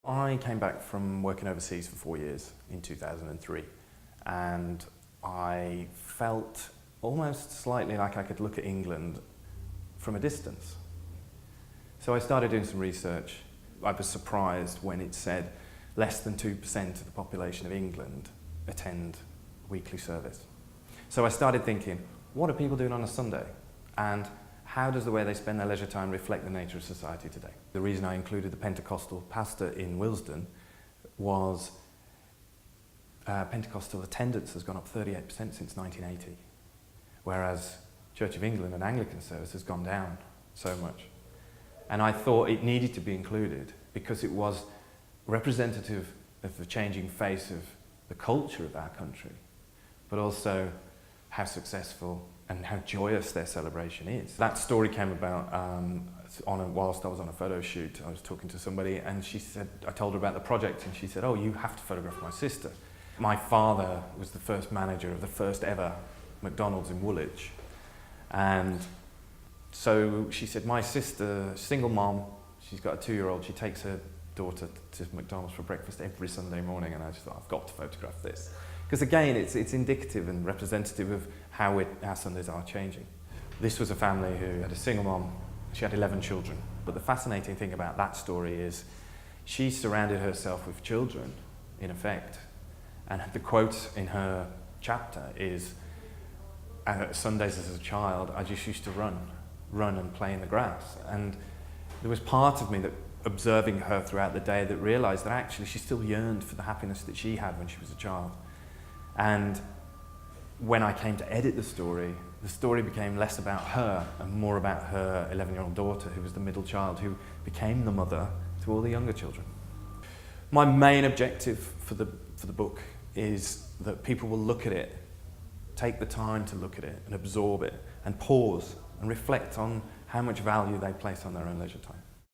I came back from working overseas for 4 years in 2003, and I felt almost slightly like I could look at England from a distance. So I started doing some research. I was surprised when it said less than 2% of the population of England attend weekly service. So I started thinking, what are people doing on a Sunday? And how does the way they spend their leisure time reflect the nature of society today? The reason I included the Pentecostal pastor in Willesden was Pentecostal attendance has gone up 38% since 1980, whereas Church of England and Anglican service has gone down so much. And I thought it needed to be included because it was representative of the changing face of the culture of our country, but also how successful and how joyous their celebration is. That story came about whilst I was on a photo shoot. I was talking to somebody and she said, I told her about the project and she said, oh, you have to photograph my sister. My father was the first manager of the first ever McDonald's in Woolwich. And so she said, my sister, single mom, she's got a 2-year-old, she takes her daughter to McDonald's for breakfast every Sunday morning, and I just thought, I've got to photograph this. Because again, it's indicative and representative of how our Sundays are changing. This was a family who had a single mom, she had 11 children. But the fascinating thing about that story is she surrounded herself with children, in effect. And the quote in her chapter is, Sundays as a child, I just used to run and play in the grass. And there was part of me that, observing her throughout the day, that realised that actually she still yearned for the happiness that she had when she was a child. And when I came to edit the story became less about her and more about her 11-year-old daughter, who was the middle child, who became the mother to all the younger children. My main objective for the book is that people will look at it, take the time to look at it and absorb it and pause and reflect on how much value they place on their own leisure time.